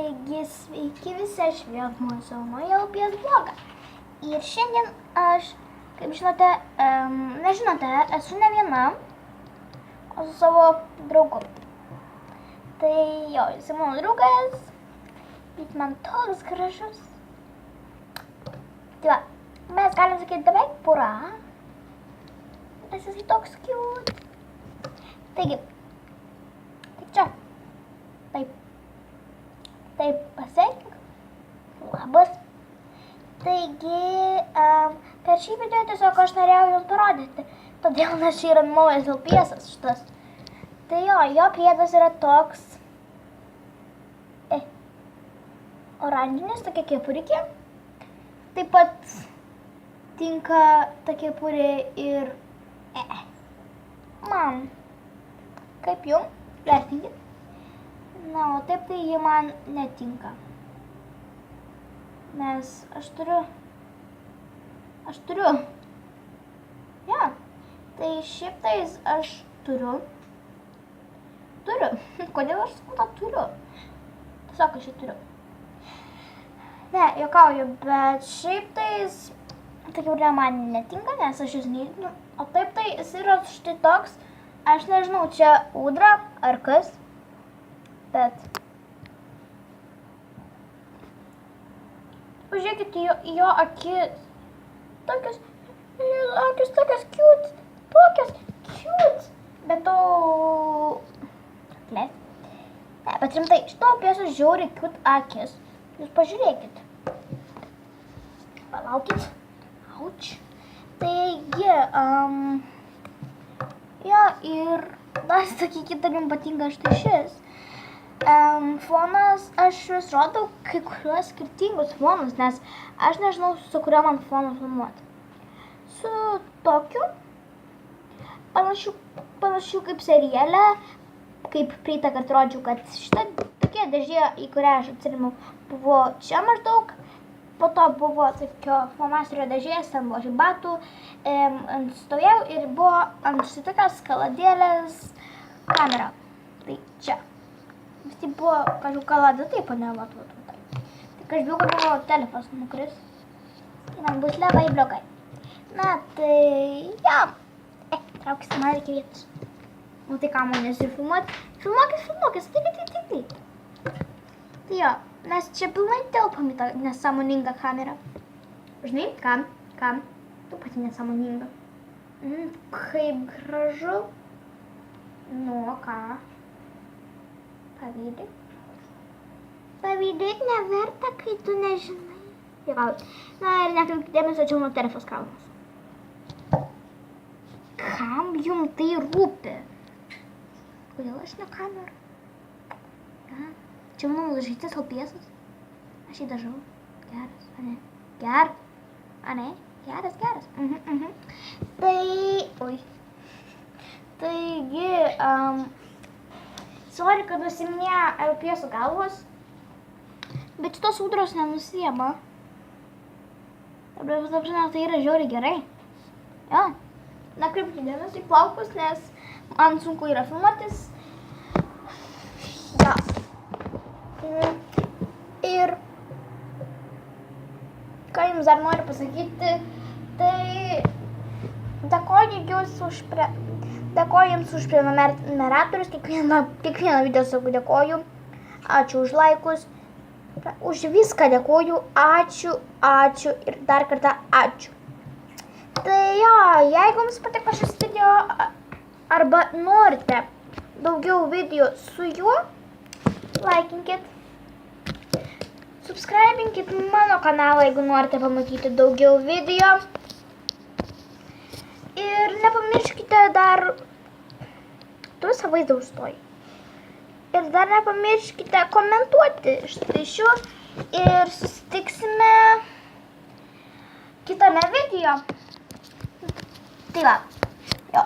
Taigi sveiki visi, aš vėl mūsų naują upės blogą. Ir šiandien aš, kaip žinote, nežinote, esu ne viena, o su savo draugu. Tai jo, jis mano draugas, jis man toks gražus. Tai va, mes galim sakyti beveik pora, nes jis toks cute. Taigi, tai čia, taip pasek, labas. Taigi, per šį video tiesiog aš norėjau jums parodyti, todėl nes čia yra naujas LPS šitas. Tai jo priedas yra toks oranžinis, tokia kepurikė. Taip pat tinka ta kepurė ir man. Kaip jums? Vertinkit. Na, o taip tai ji man netinka. Nes aš turiu. Ja. Tai šiaip tais aš turiu. Kodėl aš sakau, tą turiu? Tiesiog aš jį turiu. Ne, juokauju, bet šiaip tais ta kepurė man netinka, nes aš jūs neįdinu. O taip tai jis yra štai toks. Aš nežinau, čia ūdra ar kas. Bet pažiūrėkit į jo akis. Tokios cute. Bet to... Ne, bet rimtai, šito piesos žiauriai cute akis. Jūs pažiūrėkit. Palaukit. Auč. Taigi, jo, ir dar sakykit, ar jums patinka štai šis. Fonas, aš vis rodau kai kuriuos skirtingus fonus, nes aš nežinau, su kuriuo man fonu filmuoti. Su tokiu, panašiu kaip serialę, kaip praeitą kartą rodžiau, kad šita tokia dėžė, į kurią aš atsirimiau, buvo čia maždaug. Po to buvo tokio flomasterio dėžės, ten buvo žibatų, stovėjau ir buvo ant šitokios kaladėlės kamera. Tai čia. Vis tai buvo kažkokia kalada, taip, ne, va. Tai aš bijau, kad buvo telefonas nukris. Tai man bus labai blogai. Na, tai, ja. Traukis, man reikia vietos. O tai ką man nesifilmuoti? Filmuokis, taip. Tai jo, mes čia pilnai telpam į tą nesąmoningą kamerą. Žinai, kam? Tu pati nesąmoninga. Kaip gražu. Nu, ką? Pavydėt neverta, kai tu nežinai. Na ir nekreipkite dėmesio, čia mano telefonas kraunas. Kam jums tai rūpi? Kodėl aš ne kamera? Čia mano dažytas LPS-as. Aš jį dažau. Geras, ane? Geras. Taigi, sorry, kad nusiminėjo LPS galvos, bet šitos ūdros nenusiema. Dabar, tai yra žiauriai gerai. Jo, nekreipkite dėmesio į plaukus, nes man sunku yra filmuotis. Ja. Ir ką jums dar noriu pasakyti, tai dėkoju jums už prenumeratorius, kiekvieną video sakau dėkoju, ačiū už laikus, už viską dėkoju, ačiū ir dar kartą ačiū. Tai jo, jeigu jums patiko šis video arba norite daugiau video su juo, laikinkit, subscribinkit mano kanalą, jeigu norite pamatyti daugiau video. Ir nepamirškite dar, tu visą vaizdą užstoji. Ir dar nepamirškite komentuoti štai šiuo ir susitiksime kitame video. Tai va, jo.